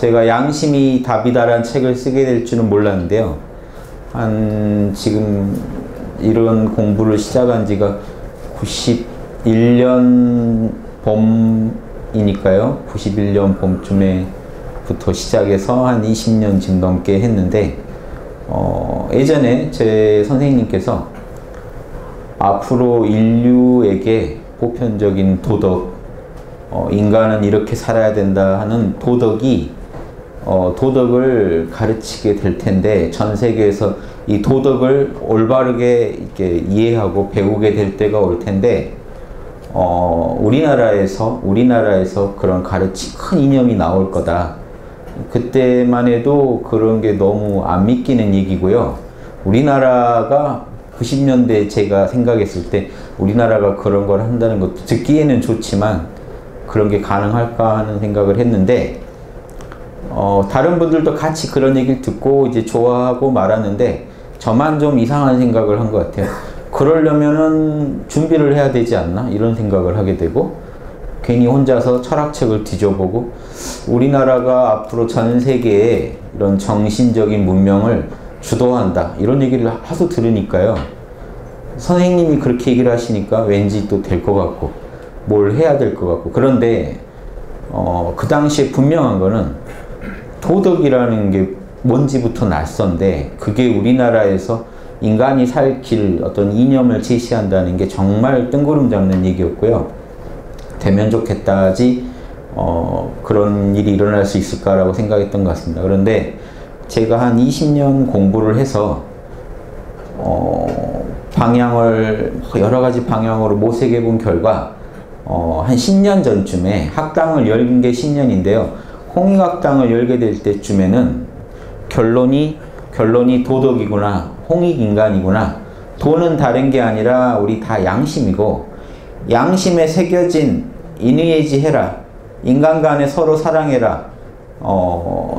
제가 양심이 답이다라는 책을 쓰게 될 줄은 몰랐는데요. 지금 이런 공부를 시작한 지가 91년 봄이니까요. 91년 봄쯤에부터 시작해서 한 20년 지금 넘게 했는데, 예전에 제 선생님께서 앞으로 인류에게 보편적인 도덕, 인간은 이렇게 살아야 된다 하는 도덕을 가르치게 될 텐데, 전 세계에서 이 도덕을 올바르게 이렇게 이해하고 배우게 될 때가 올 텐데, 우리나라에서 그런 큰 이념이 나올 거다. 그때만 해도 그런 게 너무 안 믿기는 얘기고요. 우리나라가 90년대 제가 생각했을 때 우리나라가 그런 걸 한다는 것도 듣기에는 좋지만 그런 게 가능할까 하는 생각을 했는데, 다른 분들도 같이 그런 얘기를 듣고 이제 좋아하고 말하는데 저만 좀 이상한 생각을 한 것 같아요. 그러려면은 준비를 해야 되지 않나? 이런 생각을 하게 되고, 괜히 혼자서 철학책을 뒤져보고, 우리나라가 앞으로 전 세계에 이런 정신적인 문명을 주도한다, 이런 얘기를 하도 들으니까요. 선생님이 그렇게 얘기를 하시니까 왠지 또 될 것 같고 뭘 해야 될 것 같고. 그런데 그 당시에 분명한 거는 도덕이라는 게 뭔지부터 낯선데, 그게 우리나라에서 인간이 살 길, 어떤 이념을 제시한다는 게 정말 뜬구름 잡는 얘기였고요. 되면 좋겠다지 그런 일이 일어날 수 있을까라고 생각했던 것 같습니다. 그런데 제가 한 20년 공부를 해서 여러 가지 방향으로 모색해 본 결과 한 10년 전쯤에 학당을 열린 게 10년인데요. 홍익학당을 열게 될 때쯤에는 결론이 도덕이구나, 홍익인간이구나, 도는 다른 게 아니라 우리 다 양심이고, 양심에 새겨진 인의해지해라, 인간 간에 서로 사랑해라,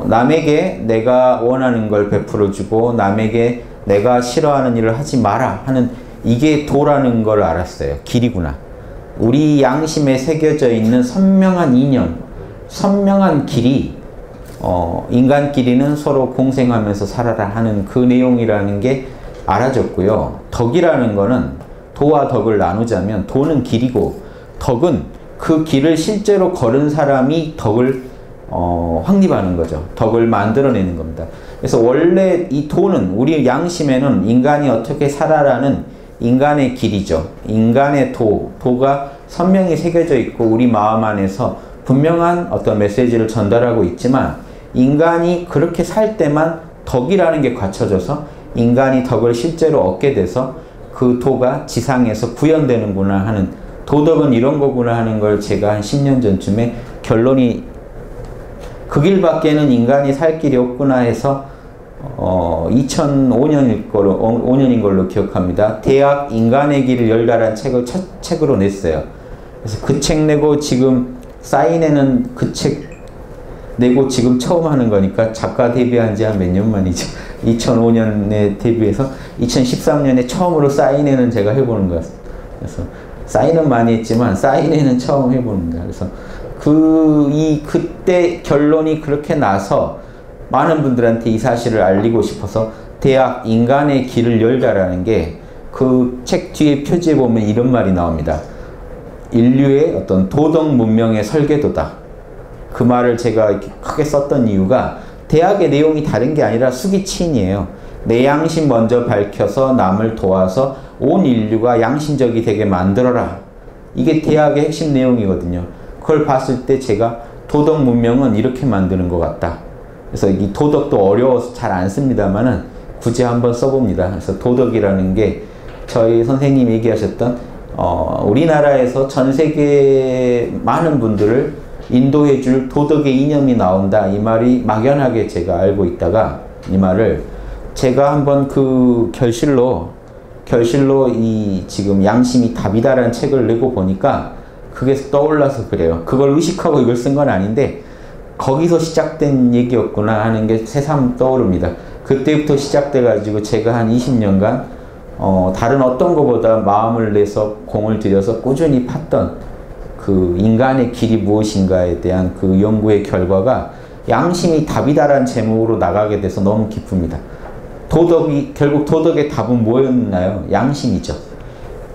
남에게 내가 원하는 걸 베풀어주고 남에게 내가 싫어하는 일을 하지 마라 하는, 이게 도라는 걸 알았어요. 길이구나. 우리 양심에 새겨져 있는 선명한 이념, 선명한 길이, 인간끼리는 서로 공생하면서 살아라 하는 그 내용이라는 게 알아졌고요. 덕이라는 거는, 도와 덕을 나누자면 도는 길이고 덕은 그 길을 실제로 걸은 사람이 덕을 확립하는 거죠. 덕을 만들어내는 겁니다. 그래서 원래 이 도는, 우리 양심에는 인간이 어떻게 살아라는 인간의 길이죠. 인간의 도가 선명히 새겨져 있고 우리 마음 안에서 분명한 어떤 메시지를 전달하고 있지만, 인간이 그렇게 살 때만 덕이라는 게 갖춰져서 인간이 덕을 실제로 얻게 돼서 그 도가 지상에서 구현되는구나 하는, 도덕은 이런 거구나 하는 걸 제가 한 10년 전쯤에 결론이, 그 길밖에는 인간이 살 길이 없구나 해서 2005년인 걸로 기억합니다. 대학 인간의 길을 열다라는 책을 첫 책으로 냈어요. 그래서 그 책 내고 지금 사인회는 그 책 내고 지금 처음 하는 거니까 작가 데뷔한 지 한 몇 년 만이죠. 2005년에 데뷔해서 2013년에 처음으로 사인회는 제가 해보는 것 같습니다. 그래서 사인은 많이 했지만 사인회는 처음 해보는 거예요. 그래서 그때 결론이 그렇게 나서 많은 분들한테 이 사실을 알리고 싶어서 대학 인간의 길을 열다라는 게, 그 책 뒤에 표지에 보면 이런 말이 나옵니다. 인류의 어떤 도덕 문명의 설계도다. 그 말을 제가 이렇게 크게 썼던 이유가, 대학의 내용이 다른 게 아니라 수기치인이에요. 내 양심 먼저 밝혀서 남을 도와서 온 인류가 양심적이 되게 만들어라. 이게 대학의 핵심 내용이거든요. 그걸 봤을 때 제가 도덕 문명은 이렇게 만드는 것 같다. 그래서 이 도덕도 어려워서 잘 안 씁니다만은 굳이 한번 써봅니다. 그래서 도덕이라는 게 저희 선생님이 얘기하셨던 우리나라에서 전 세계 많은 분들을 인도해 줄 도덕의 이념이 나온다, 이 말이 막연하게 제가 알고 있다가, 이 말을 제가 한번 그 결실로 이 지금 양심이 답이다라는 책을 내고 보니까 그게 떠올라서 그래요. 그걸 의식하고 이걸 쓴 건 아닌데 거기서 시작된 얘기였구나 하는 게 새삼 떠오릅니다. 그때부터 시작돼 가지고 제가 한 20년간 다른 어떤 것보다 마음을 내서 공을 들여서 꾸준히 팠던 그 인간의 길이 무엇인가에 대한 그 연구의 결과가 양심이 답이다라는 제목으로 나가게 돼서 너무 기쁩니다. 결국 도덕의 답은 뭐였나요? 양심이죠.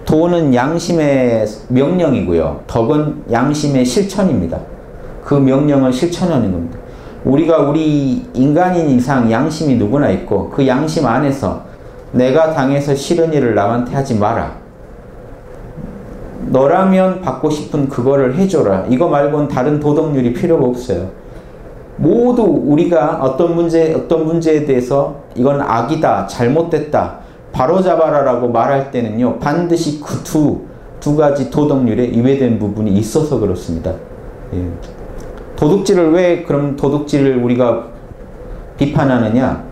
도는 양심의 명령이고요. 덕은 양심의 실천입니다. 그 명령을 실천하는 겁니다. 우리 인간인 이상 양심이 누구나 있고 그 양심 안에서 내가 당해서 싫은 일을 남한테 하지 마라. 너라면 받고 싶은 그거를 해줘라. 이거 말고는 다른 도덕률이 필요가 없어요. 모두 우리가 어떤 문제에 대해서 이건 악이다, 잘못됐다, 바로잡아라 라고 말할 때는요, 반드시 그 두 가지 도덕률에 위배된 부분이 있어서 그렇습니다. 예. 그럼 도둑질을 우리가 비판하느냐?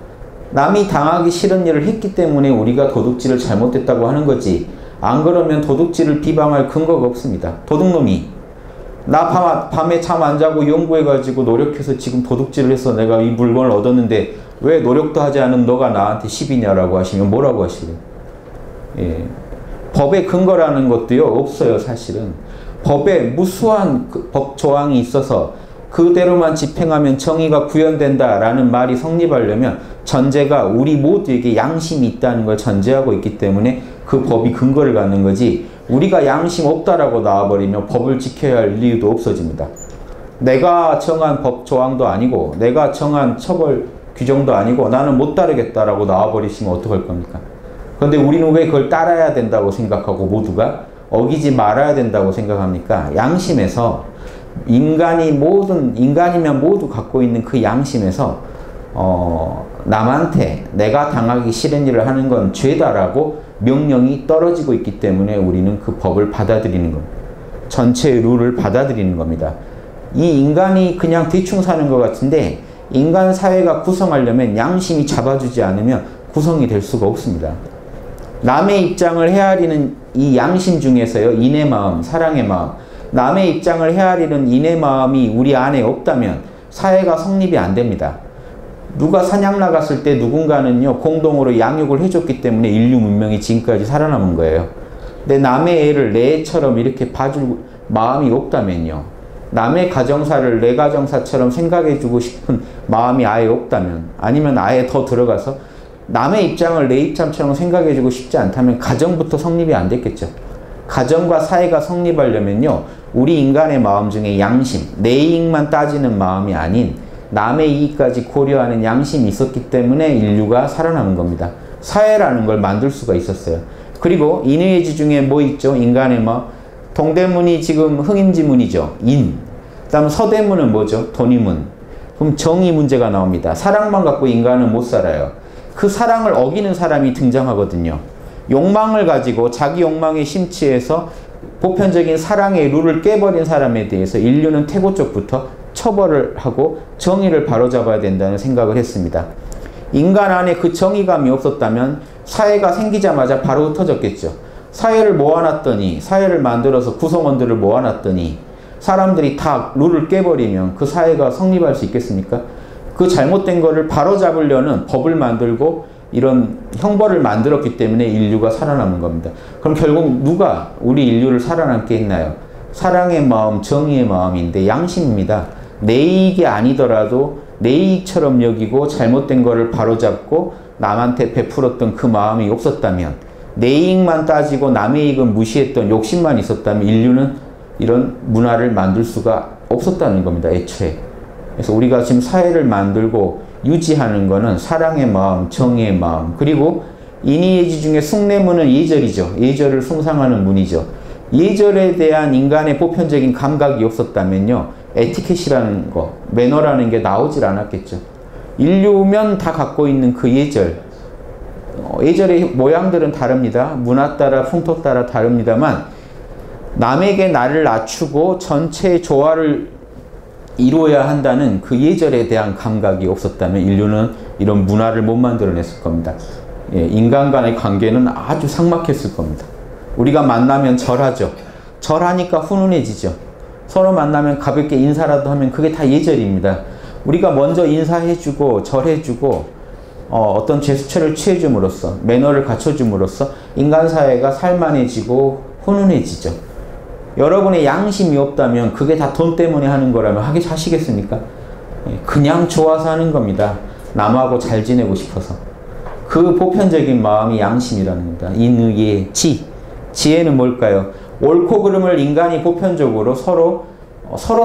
남이 당하기 싫은 일을 했기 때문에 우리가 도둑질을 잘못됐다고 하는 거지. 안 그러면 도둑질을 비방할 근거가 없습니다. 도둑놈이 나 밤에 잠 안 자고 연구해가지고 노력해서 지금 도둑질을 해서 내가 이 물건을 얻었는데 왜 노력도 하지 않은 너가 나한테 시비냐라고 하시면 뭐라고 하실래요? 예. 법의 근거라는 것도요 없어요. 사실은 법에 무수한 법 조항이 있어서 그대로만 집행하면 정의가 구현된다라는 말이 성립하려면 전제가 우리 모두에게 양심이 있다는 걸 전제하고 있기 때문에 그 법이 근거를 갖는 거지, 우리가 양심 없다라고 나와버리면 법을 지켜야 할 이유도 없어집니다. 내가 정한 법 조항도 아니고 내가 정한 처벌 규정도 아니고 나는 못 따르겠다라고 나와버리시면 어떡할 겁니까? 그런데 우리는 왜 그걸 따라야 된다고 생각하고 모두가 어기지 말아야 된다고 생각합니까? 양심에서 인간이면 모두 갖고 있는 그 양심에서 남한테 내가 당하기 싫은 일을 하는 건 죄다라고 명령이 떨어지고 있기 때문에 우리는 그 법을 받아들이는 겁니다. 전체의 룰을 받아들이는 겁니다. 이 인간이 그냥 대충 사는 것 같은데 인간 사회가 구성하려면 양심이 잡아주지 않으면 구성이 될 수가 없습니다. 남의 입장을 헤아리는 이 양심 중에서요, 인의 마음, 사랑의 마음, 남의 입장을 헤아리는 인의 마음이 우리 안에 없다면 사회가 성립이 안 됩니다. 누가 사냥 나갔을 때 누군가는요 공동으로 양육을 해줬기 때문에 인류 문명이 지금까지 살아남은 거예요. 근데 남의 애를 내 애처럼 이렇게 봐줄 마음이 없다면요, 남의 가정사를 내 가정사처럼 생각해주고 싶은 마음이 아예 없다면, 아니면 아예 더 들어가서 남의 입장을 내 입장처럼 생각해주고 싶지 않다면 가정부터 성립이 안 됐겠죠. 가정과 사회가 성립하려면요, 우리 인간의 마음 중에 양심, 내 이익만 따지는 마음이 아닌 남의 이익까지 고려하는 양심이 있었기 때문에 인류가 살아남은 겁니다. 사회라는 걸 만들 수가 있었어요. 그리고 인의예지 중에 뭐 있죠? 인간의 마음. 동대문이 지금 흥인지문이죠. 인. 그 다음 서대문은 뭐죠? 돈이문. 그럼 정의 문제가 나옵니다. 사랑만 갖고 인간은 못 살아요. 그 사랑을 어기는 사람이 등장하거든요. 욕망을 가지고 자기 욕망에 심취해서 보편적인 사랑의 룰을 깨버린 사람에 대해서 인류는 태고 쪽부터 처벌을 하고 정의를 바로잡아야 된다는 생각을 했습니다. 인간 안에 그 정의감이 없었다면 사회가 생기자마자 바로 흩어졌겠죠. 사회를 모아놨더니, 사회를 만들어서 구성원들을 모아놨더니 사람들이 다 룰을 깨버리면 그 사회가 성립할 수 있겠습니까? 그 잘못된 거를 바로잡으려는 법을 만들고 이런 형벌을 만들었기 때문에 인류가 살아남은 겁니다. 그럼 결국 누가 우리 인류를 살아남게 했나요? 사랑의 마음, 정의의 마음인데 양심입니다. 내 이익이 아니더라도 내 이익처럼 여기고 잘못된 거를 바로잡고 남한테 베풀었던 그 마음이 없었다면, 내 이익만 따지고 남의 이익은 무시했던 욕심만 있었다면 인류는 이런 문화를 만들 수가 없었다는 겁니다. 애초에. 그래서 우리가 지금 사회를 만들고 유지하는 거는 사랑의 마음, 정의의 마음, 그리고 인의예지 중에 숭례문은 예절이죠. 예절을 숭상하는 문이죠. 예절에 대한 인간의 보편적인 감각이 없었다면요, 에티켓이라는 거, 매너라는 게 나오질 않았겠죠. 인류면 다 갖고 있는 그 예절, 예절의 모양들은 다릅니다. 문화 따라 풍토 따라 다릅니다만 남에게 나를 낮추고 전체의 조화를 이루어야 한다는 그 예절에 대한 감각이 없었다면 인류는 이런 문화를 못 만들어냈을 겁니다. 예, 인간 간의 관계는 아주 삭막했을 겁니다. 우리가 만나면 절하죠. 절하니까 훈훈해지죠. 서로 만나면 가볍게 인사라도 하면 그게 다 예절입니다. 우리가 먼저 인사해주고 절해주고 어떤 제스처를 취해줌으로써, 매너를 갖춰줌으로써 인간 사회가 살만해지고 훈훈해지죠. 여러분의 양심이 없다면 그게 다 돈 때문에 하는 거라면 하시겠습니까? 그냥 좋아서 하는 겁니다. 남하고 잘 지내고 싶어서. 그 보편적인 마음이 양심이라는 겁니다. 인의의 지. 지혜는 뭘까요? 옳고 그름을 인간이 보편적으로 서로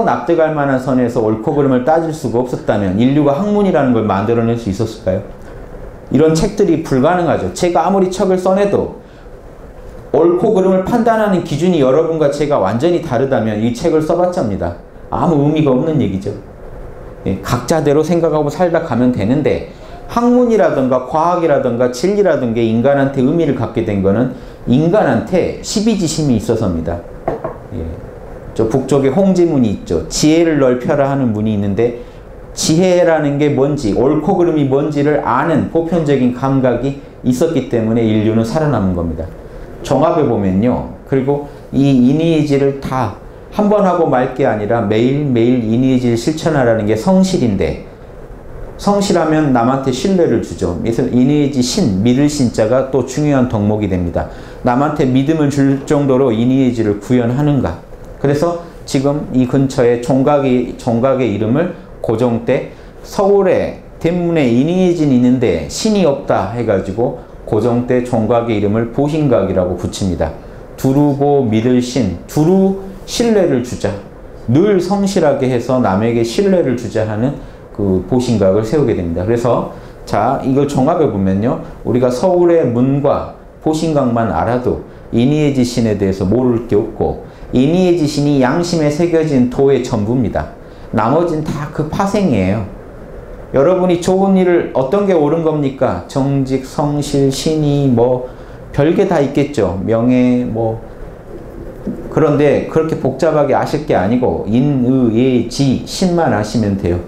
납득할 만한 선에서 옳고 그름을 따질 수가 없었다면 인류가 학문이라는 걸 만들어낼 수 있었을까요? 이런 책들이 불가능하죠. 제가 아무리 책을 써내도 옳고 그름을 판단하는 기준이 여러분과 제가 완전히 다르다면 이 책을 써봤자입니다. 아무 의미가 없는 얘기죠. 각자대로 생각하고 살다 가면 되는데 학문이라든가 과학이라든가 진리라든가 인간한테 의미를 갖게 된 거는 인간한테 시비지심이 있어서입니다. 저 북쪽에 홍지문이 있죠. 지혜를 넓혀라 하는 문이 있는데 지혜라는 게 뭔지, 옳고 그름이 뭔지를 아는 보편적인 감각이 있었기 때문에 인류는 살아남은 겁니다. 종합해 보면요. 그리고 이 인의의지를 다 한 번 하고 말 게 아니라 매일매일 인의의지를 실천하라는 게 성실인데 성실하면 남한테 신뢰를 주죠. 그래서 인의의지 신, 믿을 신자가 또 중요한 덕목이 됩니다. 남한테 믿음을 줄 정도로 인의의지를 구현하는가. 그래서 지금 이 근처에 종각의 이름을 고종 때 서울에 대문에 인의의지는 있는데 신이 없다 해가지고 고종 때 종각의 이름을 보신각이라고 붙입니다. 두루고 믿을 신, 두루 신뢰를 주자. 늘 성실하게 해서 남에게 신뢰를 주자 하는 그 보신각을 세우게 됩니다. 그래서 자, 이걸 종합해 보면요. 우리가 서울의 문과 보신각만 알아도 인의의지 신에 대해서 모를 게 없고 인의의지 신이 양심에 새겨진 도의 전부입니다. 나머지는 다 그 파생이에요. 여러분이 좋은 일을 어떤 게 옳은 겁니까? 정직, 성실, 신의 뭐 별게 다 있겠죠. 명예 뭐 그런데 그렇게 복잡하게 아실 게 아니고 인의예지 신만 아시면 돼요.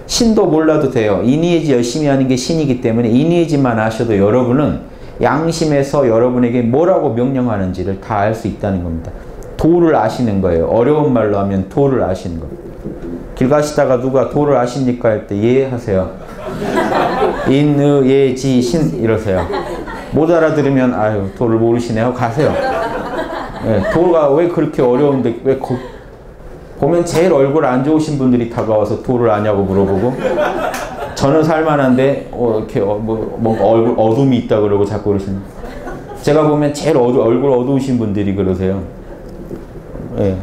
신도 몰라도 돼요. 인의예지 열심히 하는 게 신이기 때문에 인의예지만 아셔도 여러분은 양심에서 여러분에게 뭐라고 명령하는지를 다 알 수 있다는 겁니다. 도를 아시는 거예요. 어려운 말로 하면 도를 아시는 거예요. 길 가시다가 누가 도를 아십니까? 할 때 예 하세요. 인의예지 신 이러세요. 못 알아들으면 아유 도를 모르시네 하고 가세요. 네, 도가 왜 그렇게 어려운데 왜 보면 제일 얼굴 안 좋으신 분들이 다가와서 도를 아냐고 물어보고 저는 살만한데 이렇게 뭔가 얼굴 어둠이 있다 그러고 자꾸 그러시는. 제가 보면 제일 얼굴 어두우신 분들이 그러세요. 네.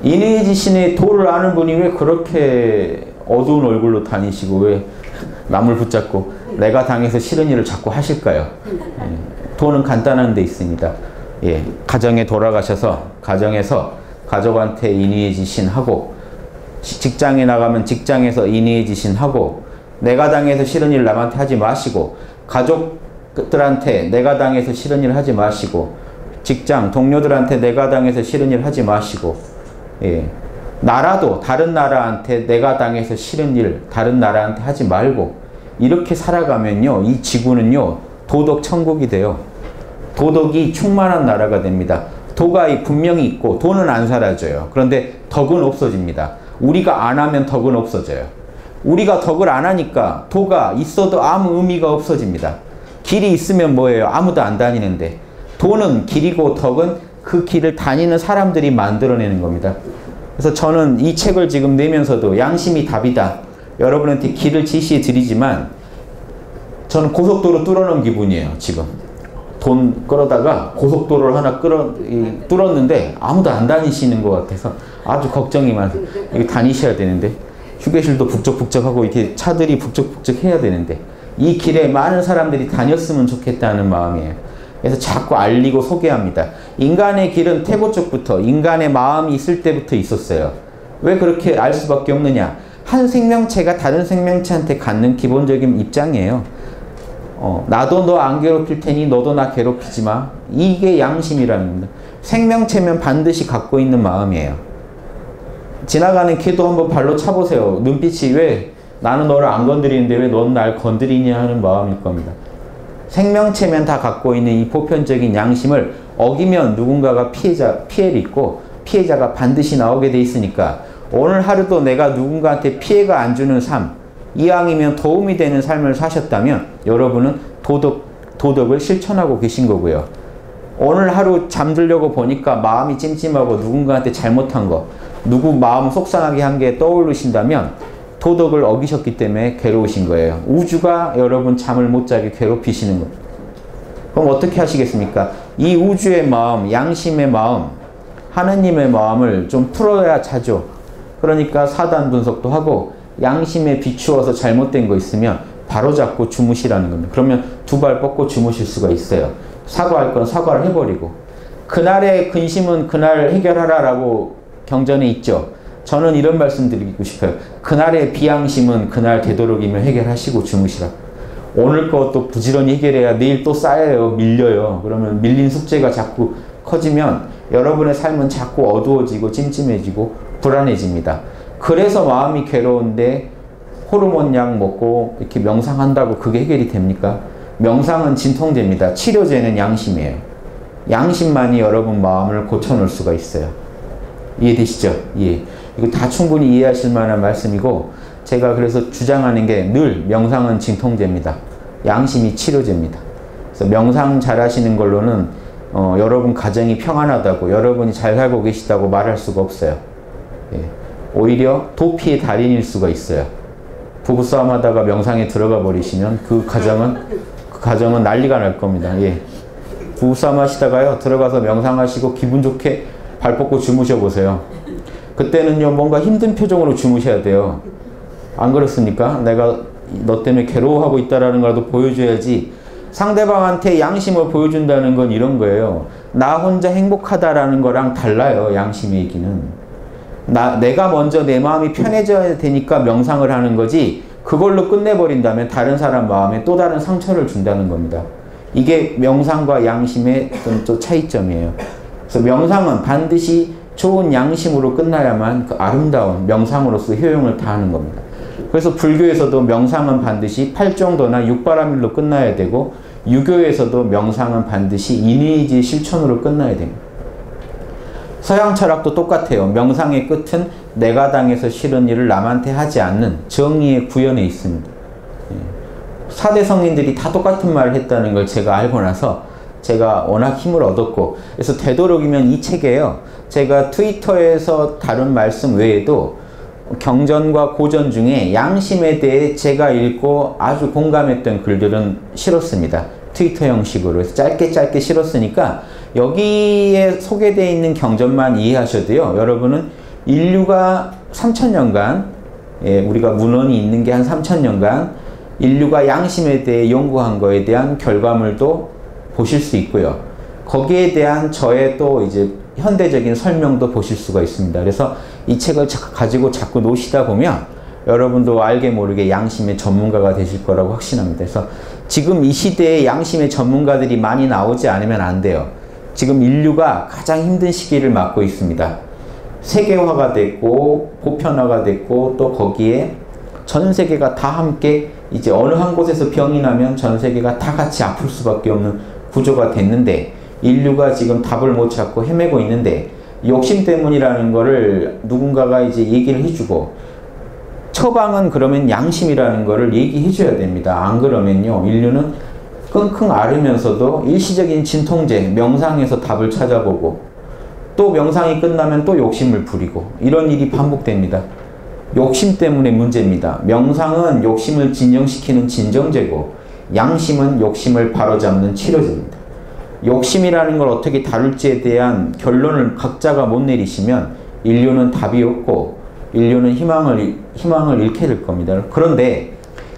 인의지 신의 도를 아는 분이 왜 그렇게 어두운 얼굴로 다니시고 왜 남을 붙잡고 내가 당해서 싫은 일을 자꾸 하실까요? 네. 도는 간단한 데 있습니다. 예, 가정에 돌아가셔서 가정에서 가족한테 인의의 지신하고 직장에 나가면 직장에서 인의의 지신하고 내가 당해서 싫은 일 남한테 하지 마시고 가족들한테 내가 당해서 싫은 일 하지 마시고 직장 동료들한테 내가 당해서 싫은 일 하지 마시고 예, 나라도 다른 나라한테 내가 당해서 싫은 일 다른 나라한테 하지 말고 이렇게 살아가면요 이 지구는요 도덕 천국이 돼요. 도덕이 충만한 나라가 됩니다. 도가 분명히 있고 도는 안 사라져요. 그런데 덕은 없어집니다. 우리가 안 하면 덕은 없어져요. 우리가 덕을 안 하니까 도가 있어도 아무 의미가 없어집니다. 길이 있으면 뭐예요? 아무도 안 다니는데 도는 길이고 덕은 그 길을 다니는 사람들이 만들어내는 겁니다. 그래서 저는 이 책을 지금 내면서도 양심이 답이다. 여러분한테 길을 지시해 드리지만 저는 고속도로 뚫어놓은 기분이에요. 지금. 돈 끌어다가 고속도로를 하나 뚫었는데 아무도 안 다니시는 것 같아서 아주 걱정이 많아요. 이거 다니셔야 되는데 휴게실도 북적북적하고 이렇게 차들이 북적북적 해야 되는데 이 길에 많은 사람들이 다녔으면 좋겠다는 마음이에요. 그래서 자꾸 알리고 소개합니다. 인간의 길은 태고 쪽부터 인간의 마음이 있을 때부터 있었어요. 왜 그렇게 알 수밖에 없느냐? 한 생명체가 다른 생명체한테 갖는 기본적인 입장이에요. 나도 너 안 괴롭힐 테니 너도 나 괴롭히지 마. 이게 양심이라는 겁니다. 생명체면 반드시 갖고 있는 마음이에요. 지나가는 개도 한번 발로 차보세요. 눈빛이 왜 나는 너를 안 건드리는데 왜 넌 날 건드리냐 하는 마음일 겁니다. 생명체면 다 갖고 있는 이 보편적인 양심을 어기면 누군가가 피해를 입고 피해자가 반드시 나오게 돼 있으니까 오늘 하루도 내가 누군가한테 피해가 안 주는 삶 이왕이면 도움이 되는 삶을 사셨다면 여러분은 도덕을 실천하고 계신 거고요. 오늘 하루 잠들려고 보니까 마음이 찜찜하고 누군가한테 잘못한 거, 누구 마음 속상하게 한 게 떠오르신다면 도덕을 어기셨기 때문에 괴로우신 거예요. 우주가 여러분 잠을 못 자게 괴롭히시는 거예요. 그럼 어떻게 하시겠습니까? 이 우주의 마음, 양심의 마음, 하느님의 마음을 좀 풀어야 자죠. 그러니까 사단 분석도 하고 양심에 비추어서 잘못된 거 있으면 바로잡고 주무시라는 겁니다. 그러면 두 발 뻗고 주무실 수가 있어요. 사과할 건 사과를 해버리고. 그날의 근심은 그날 해결하라라고 경전에 있죠. 저는 이런 말씀 드리고 싶어요. 그날의 비양심은 그날 되도록이면 해결하시고 주무시라. 오늘 것도 부지런히 해결해야 내일 또 쌓여요. 밀려요. 그러면 밀린 숙제가 자꾸 커지면 여러분의 삶은 자꾸 어두워지고 찜찜해지고 불안해집니다. 그래서 마음이 괴로운데 호르몬 약 먹고 이렇게 명상한다고 그게 해결이 됩니까? 명상은 진통제입니다. 치료제는 양심이에요. 양심만이 여러분 마음을 고쳐놓을 수가 있어요. 이해되시죠? 예. 이거 다 충분히 이해하실 만한 말씀이고, 제가 그래서 주장하는 게 늘 명상은 진통제입니다. 양심이 치료제입니다. 그래서 명상 잘 하시는 걸로는 여러분 가정이 평안하다고, 여러분이 잘 살고 계시다고 말할 수가 없어요. 예. 오히려 도피의 달인일 수가 있어요. 부부싸움 하다가 명상에 들어가 버리시면 그 가정은 난리가 날 겁니다. 예. 부부싸움 하시다가요, 들어가서 명상하시고 기분 좋게 발 뻗고 주무셔 보세요. 그때는요, 뭔가 힘든 표정으로 주무셔야 돼요. 안 그렇습니까? 내가 너 때문에 괴로워하고 있다라는 거라도 보여줘야지. 상대방한테 양심을 보여준다는 건 이런 거예요. 나 혼자 행복하다라는 거랑 달라요, 양심의 얘기는. 내가 먼저 내 마음이 편해져야 되니까 명상을 하는 거지, 그걸로 끝내버린다면 다른 사람 마음에 또 다른 상처를 준다는 겁니다. 이게 명상과 양심의 또 차이점이에요. 그래서 명상은 반드시 좋은 양심으로 끝나야만 그 아름다운 명상으로서 효용을 다하는 겁니다. 그래서 불교에서도 명상은 반드시 팔정도나 육바라밀로 끝나야 되고, 유교에서도 명상은 반드시 인의지의 실천으로 끝나야 됩니다. 서양 철학도 똑같아요. 명상의 끝은 내가 당해서 싫은 일을 남한테 하지 않는 정의의 구현에 있습니다. 사대 성인들이 다 똑같은 말을 했다는 걸 제가 알고 나서 제가 워낙 힘을 얻었고, 그래서 되도록이면 이 책에요, 제가 트위터에서 다룬 말씀 외에도 경전과 고전 중에 양심에 대해 제가 읽고 아주 공감했던 글들은 실었습니다. 트위터 형식으로. 그래서 짧게 실었으니까 여기에 소개되어 있는 경전만 이해하셔도요, 여러분은 인류가 3000년간, 우리가 문헌이 있는 게 한 3000년간 인류가 양심에 대해 연구한 거에 대한 결과물도 보실 수 있고요. 거기에 대한 저의 또 이제 현대적인 설명도 보실 수가 있습니다. 그래서 이 책을 가지고 자꾸 놓으시다 보면 여러분도 알게 모르게 양심의 전문가가 되실 거라고 확신합니다. 그래서 지금 이 시대에 양심의 전문가들이 많이 나오지 않으면 안 돼요. 지금 인류가 가장 힘든 시기를 맞고 있습니다. 세계화가 됐고 보편화가 됐고, 또 거기에 전 세계가 다 함께 이제 어느 한 곳에서 병이 나면 전 세계가 다 같이 아플 수밖에 없는 구조가 됐는데, 인류가 지금 답을 못 찾고 헤매고 있는데, 욕심 때문이라는 거를 누군가가 이제 얘기를 해주고, 처방은 그러면 양심이라는 거를 얘기해 줘야 됩니다. 안 그러면요, 인류는 끙끙 앓으면서도 일시적인 진통제, 명상에서 답을 찾아보고, 또 명상이 끝나면 또 욕심을 부리고, 이런 일이 반복됩니다. 욕심 때문에 문제입니다. 명상은 욕심을 진정시키는 진정제고, 양심은 욕심을 바로잡는 치료제입니다. 욕심이라는 걸 어떻게 다룰지에 대한 결론을 각자가 못 내리시면 인류는 답이 없고, 인류는 희망을 잃게 될 겁니다. 그런데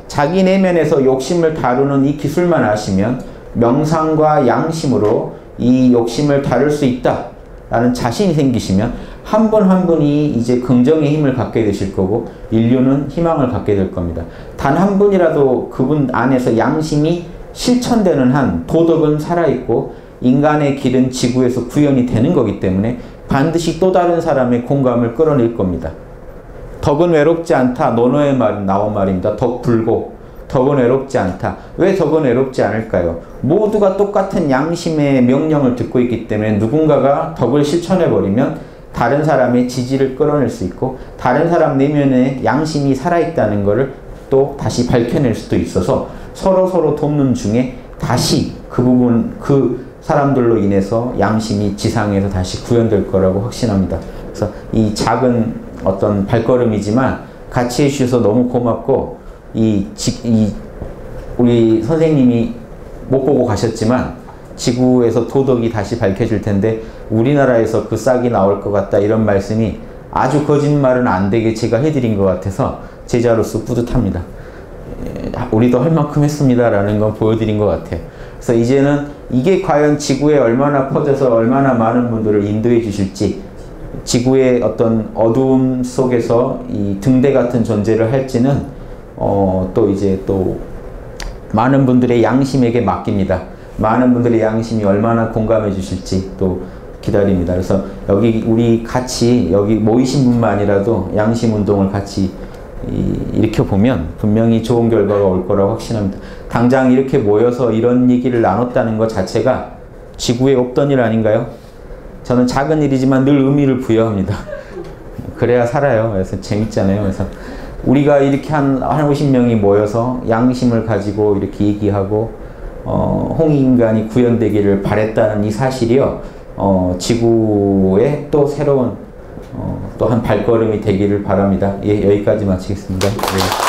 자기 내면에서 욕심을 다루는 이 기술만 아시면 명상과 양심으로 이 욕심을 다룰 수 있다라는 자신이 생기시면 한 분 한 분이 이제 긍정의 힘을 갖게 되실 거고, 인류는 희망을 갖게 될 겁니다. 단 한 분이라도 그분 안에서 양심이 실천되는 한 도덕은 살아있고, 인간의 길은 지구에서 구현이 되는 거기 때문에 반드시 또 다른 사람의 공감을 끌어낼 겁니다. 덕은 외롭지 않다. 논어에 나온 말입니다. 덕 불고. 덕은 외롭지 않다. 왜 덕은 외롭지 않을까요? 모두가 똑같은 양심의 명령을 듣고 있기 때문에 누군가가 덕을 실천해버리면 다른 사람의 지지를 끌어낼 수 있고, 다른 사람 내면에 양심이 살아있다는 것을 또 다시 밝혀낼 수도 있어서 서로 돕는 중에 다시 그 사람들로 인해서 양심이 지상에서 다시 구현될 거라고 확신합니다. 그래서 이 작은 어떤 발걸음이지만 같이 해주셔서 너무 고맙고, 우리 선생님이 못 보고 가셨지만 지구에서 도덕이 다시 밝혀질 텐데 우리나라에서 그 싹이 나올 것 같다 이런 말씀이 아주 거짓말은 안 되게 제가 해드린 것 같아서 제자로서 뿌듯합니다. 우리도 할 만큼 했습니다 라는 건 보여드린 것 같아요. 그래서 이제는 이게 과연 지구에 얼마나 퍼져서 얼마나 많은 분들을 인도해 주실지, 지구의 어떤 어두움 속에서 이 등대 같은 존재를 할지는 또 이제 또 많은 분들의 양심에게 맡깁니다. 많은 분들의 양심이 얼마나 공감해 주실지 또 기다립니다. 그래서 여기 우리 같이 여기 모이신 분만이라도 양심 운동을 같이 일으켜 보면 분명히 좋은 결과가 올 거라고 확신합니다. 당장 이렇게 모여서 이런 얘기를 나눴다는 것 자체가 지구에 없던 일 아닌가요? 저는 작은 일이지만 늘 의미를 부여합니다. 그래야 살아요. 그래서 재밌잖아요. 그래서 우리가 이렇게 한 50명이 모여서 양심을 가지고 이렇게 얘기하고 홍익인간이 구현되기를 바랬다는 이 사실이요, 지구에 또 새로운 또 한 발걸음이 되기를 바랍니다. 예, 여기까지 마치겠습니다. 네.